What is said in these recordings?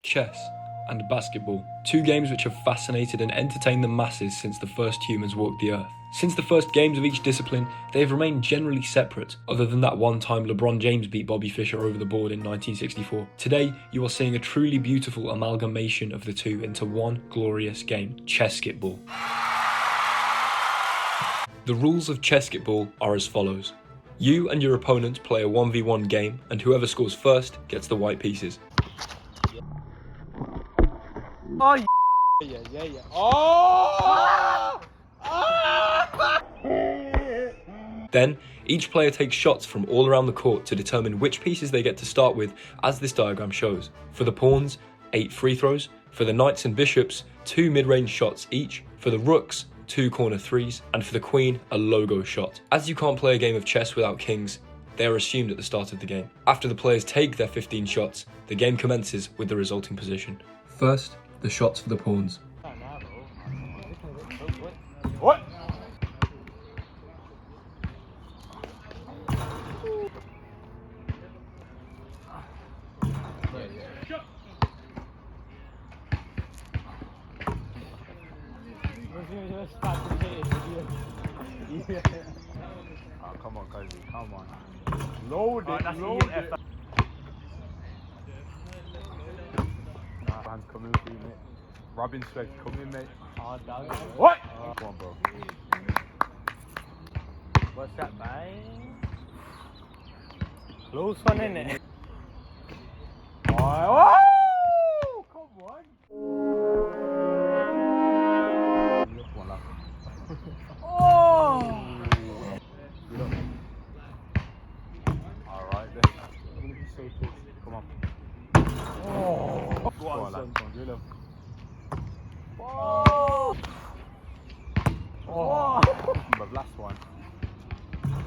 chess, and basketball, two games which have fascinated and entertained the masses since the first humans walked the earth. Since the first games of each discipline, they have remained generally separate, other than that one time LeBron James beat Bobby Fischer over the board in 1964. Today, you are seeing a truly beautiful amalgamation of the two into one glorious game, CHESSKETBALL. The rules of CHESSKETBALL are as follows. You and your opponent play a 1v1 game, and whoever scores first gets the white pieces. Oh, yeah. Oh! Then, each player takes shots from all around the court to determine which pieces they get to start with, as this diagram shows. For the pawns, 8 free throws. For the knights and bishops, 2 mid-range shots each. For the rooks, 2 corner threes. And for the queen, a logo shot. As you can't play a game of chess without kings, they are assumed at the start of the game. After the players take their 15 shots, the game commences with the resulting position. First, the shots for the pawns. What? Oh, come on, Cozy, come on. Load it, load it. Man's coming for you, mate. Robin Swag, come in, mate. What? Come on, bro. What's that, man? Close one, innit? Oh, come on. Oh! Alright then. I'm gonna be so pissed. Come on. Oh! Go on, lad. Come on, do it. Oh! Oh! But last one.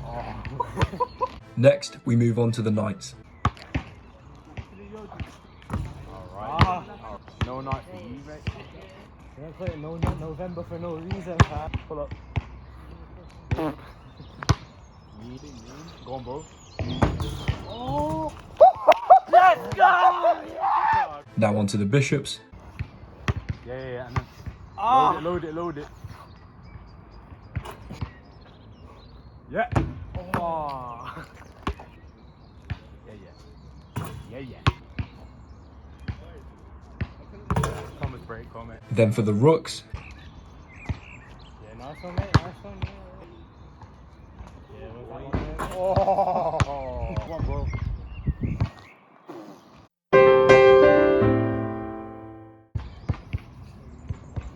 Oh! Next, we move on to the knights. Alright. No night for you, mate. Don't put it no November for no reason, man. Pull up. Go on, bro. Oh! Let's go! Yeah! Now on to the bishops. Yeah, and then load it. Yeah. Oh. Yeah. Thomas break, comment. Then for the rooks. Yeah, nice one, mate. Nice one, yeah. Yeah, what's that one, mate? Oh. Come on, bro.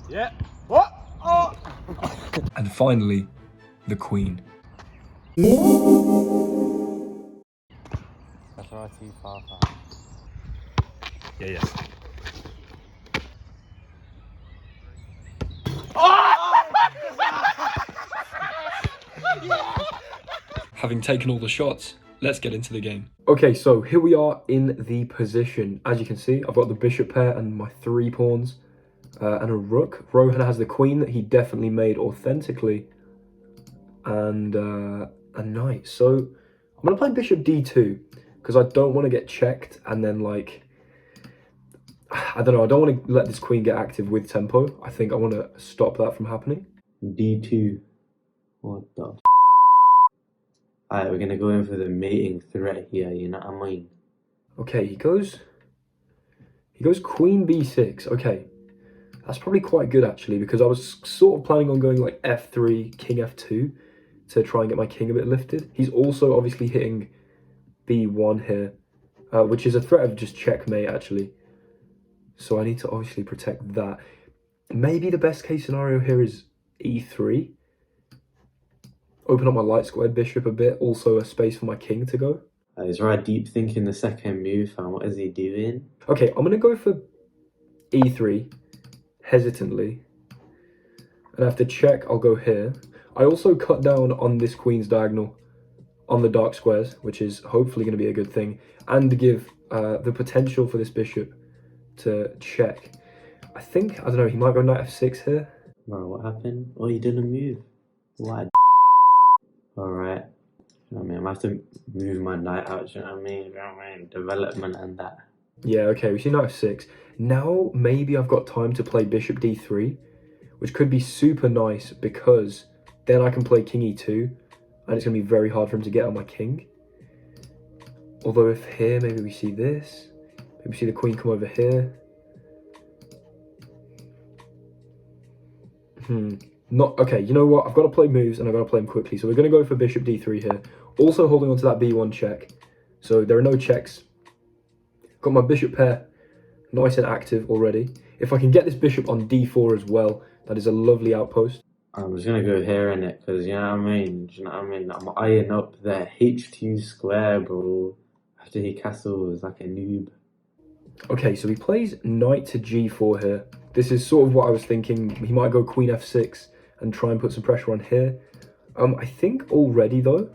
Yeah. What? Oh. And finally, the queen. That's right, too far. Yeah. Having taken all the shots, let's get into the game. Okay, so here we are in the position. As you can see, I've got the bishop pair and my 3 pawns and a rook. Rohan has the queen that he definitely made authentically and a knight. So I'm going to play bishop d2 because I don't want to get checked and then like, I don't know, I don't want to let this queen get active with tempo. I think I want to stop that from happening. D2. What the Alright, we're gonna go in for the mating threat here, you know what I mean? Okay, he goes queen b6. Okay, that's probably quite good actually, because I was sort of planning on going like f3, king f2 to try and get my king a bit lifted. He's also obviously hitting b1 here, which is a threat of just checkmate actually. So I need to obviously protect that. Maybe the best case scenario here is e3. Open up my light squared bishop a bit, also a space for my king to go. He's right deep thinking the second move, fam. What is he doing? Okay, I'm gonna go for e3, hesitantly. And after check, I'll go here. I also cut down on this queen's diagonal on the dark squares, which is hopefully gonna be a good thing, and give the potential for this bishop to check. I don't know, he might go knight f6 here. Bro, what happened? Oh, you did a move. What? Alright. You know what I mean? I'm gonna have to move my knight out, you know what I mean? Development and that. Yeah, okay, we see knight f6. Now maybe I've got time to play bishop d3, which could be super nice because then I can play king e2, and it's going to be very hard for him to get on my king. Although if here, maybe we see this, maybe we see the queen come over here. Not okay. You know what? I've got to play moves, and I've got to play them quickly. So we're going to go for bishop d3 here. Also holding on to that b1 check. So there are no checks. Got my bishop pair nice and active already. If I can get this bishop on d4 as well, that is a lovely outpost. I'm just gonna go here in it, because you know what I mean? Do you know what I mean? I'm eyeing up the h2 square, bro. After he castles like a noob. Okay, so he plays knight to g4 here. This is sort of what I was thinking. He might go queen f6 and try and put some pressure on here. I think already though,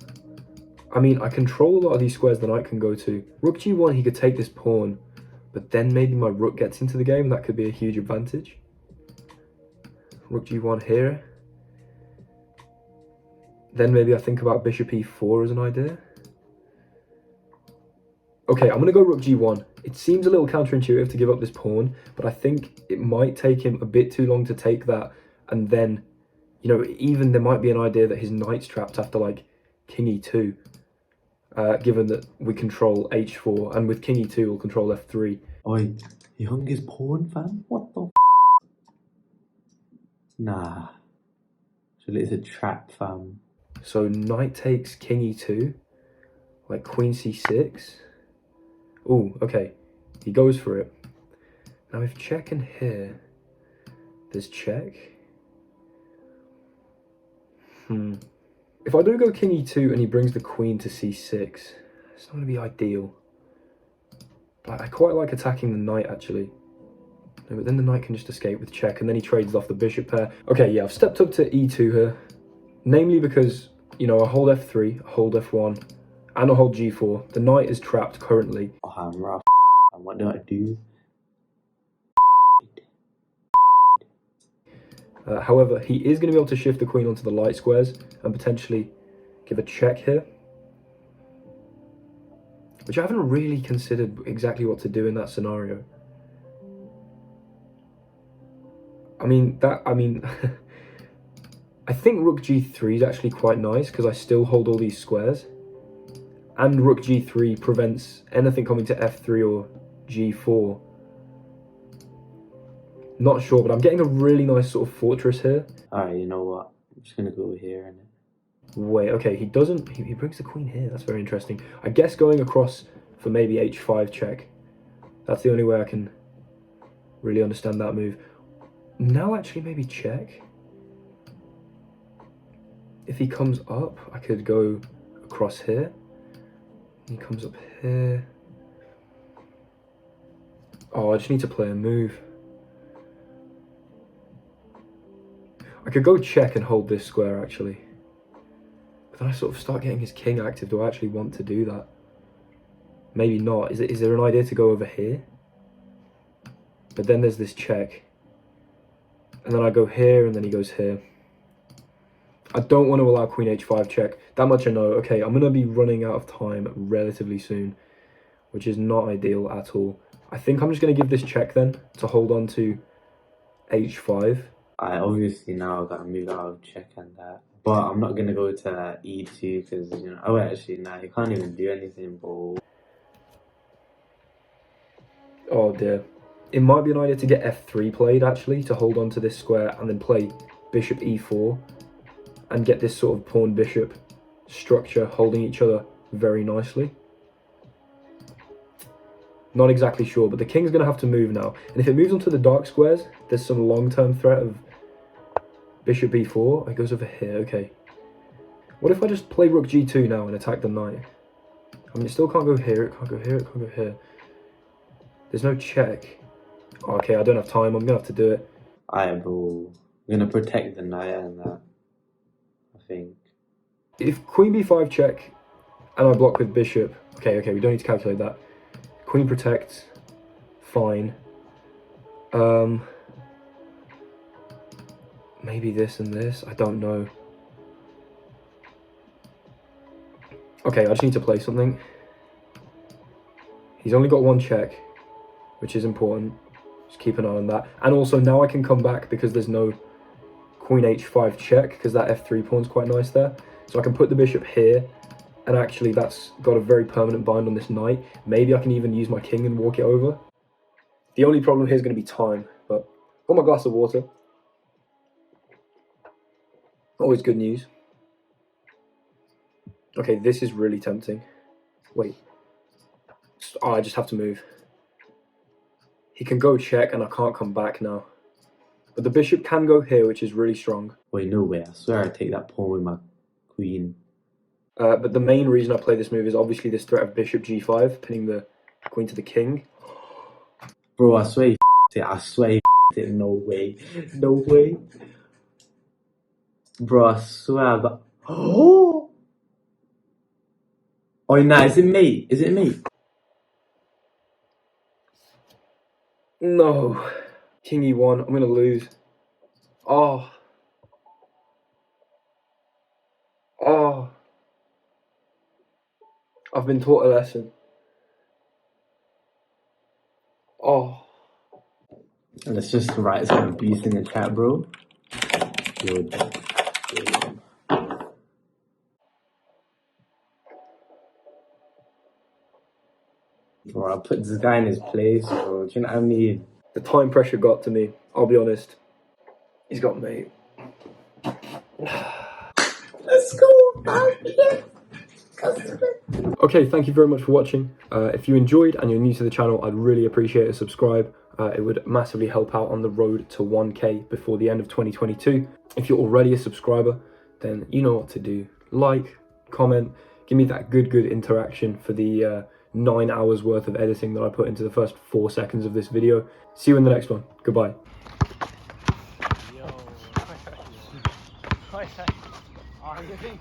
I mean, I control a lot of these squares the knight can go to. Rook g1, he could take this pawn, but then maybe my rook gets into the game. That could be a huge advantage. Rook g1 here. Then maybe I think about bishop e4 as an idea. Okay, I'm going to go rook g1. It seems a little counterintuitive to give up this pawn, but I think it might take him a bit too long to take that. And then, you know, even there might be an idea that his knight's trapped after, like, king e2. Given that we control h4, and with king e2 we'll control f3. Oi, he hung his pawn, fam? What the f? Nah. Surely it's a trap, fam. So knight takes king e2, like queen c6. Oh, okay. He goes for it. Now if check and here, there's check. If I do go king e2 and he brings the queen to c6, it's not going to be ideal. But I quite like attacking the knight, actually. No, but then the knight can just escape with check, and then he trades off the bishop pair. Okay, yeah, I've stepped up to e2 here. Namely because, you know, I hold f3, I hold f1, and I hold g4. The knight is trapped currently. Oh, I'm rough. And what do I do? However, he is going to be able to shift the queen onto the light squares and potentially give a check here. Which I haven't really considered exactly what to do in that scenario. I think rook g3 is actually quite nice because I still hold all these squares. And rook g3 prevents anything coming to f3 or g4. Not sure, but I'm getting a really nice sort of fortress here. Alright, you know what? I'm just gonna go here and Wait, okay, he doesn't... He brings the queen here. That's very interesting. I guess going across for maybe h5 check. That's the only way I can really understand that move. Now actually maybe check. If he comes up, I could go across here. He comes up here. Oh, I just need to play a move. I could go check and hold this square, actually. But then I sort of start getting his king active. Do I actually want to do that? Maybe not. Is there an idea to go over here? But then there's this check. And then I go here, and then he goes here. I don't want to allow queen h5 check. That much I know. Okay, I'm going to be running out of time relatively soon, which is not ideal at all. I think I'm just going to give this check then to hold on to h5. I obviously now got to move out of check and that. But I'm not going to go to e2 because, you know, oh actually, nah, he can't even do anything, bro. Oh dear. It might be an idea to get f3 played, actually, to hold on to this square and then play bishop e4 and get this sort of pawn-bishop structure holding each other very nicely. Not exactly sure, but the king's going to have to move now. And if it moves onto the dark squares, there's some long-term threat of bishop b4. It goes over here, okay. What if I just play rook g2 now and attack the knight? I mean, it still can't go here, it can't go here, it can't go here. There's no check. Oh, okay, I don't have time, I'm going to have to do it. Alright, bro. I'm going to protect the knight and that, I think. If queen b5 check and I block with bishop, okay, we don't need to calculate that. Queen protects, fine. Maybe this and this, I don't know. Okay, I just need to play something. He's only got one check, which is important. Just keep an eye on that. And also now I can come back because there's no queen h5 check, because that f3 pawn's quite nice there. So I can put the bishop here, and actually that's got a very permanent bind on this knight. Maybe I can even use my king and walk it over. The only problem here is going to be time, but got my glass of water. Always good news. Okay, this is really tempting. Wait. Oh, I just have to move. He can go check and I can't come back now. But the bishop can go here, which is really strong. Wait, no way. I swear I take that pawn with my queen. But the main reason I play this move is obviously this threat of bishop g5, pinning the queen to the king. Bro, I swear he it. I swear he it. No way. No way. Bro, I swear I got... Oh! Oh, nah, is it me? Is it me? No. King e1, I'm going to lose. Oh. Oh. I've been taught a lesson. Oh. And let's just write some beast in the chat, bro. Good. Bro, I put this guy in his place, bro. Do you know what I mean? The time pressure got to me, I'll be honest. He's got me. Let's go, man. Yeah. Okay, thank you very much for watching. If you enjoyed and you're new to the channel, I'd really appreciate a subscribe. It would massively help out on the road to 1K before the end of 2022. If you're already a subscriber, then you know what to do. Like, comment, give me that good interaction for the 9 hours worth of editing that I put into the first 4 seconds of this video. See you in the next one. Goodbye. Yo. Oh, you think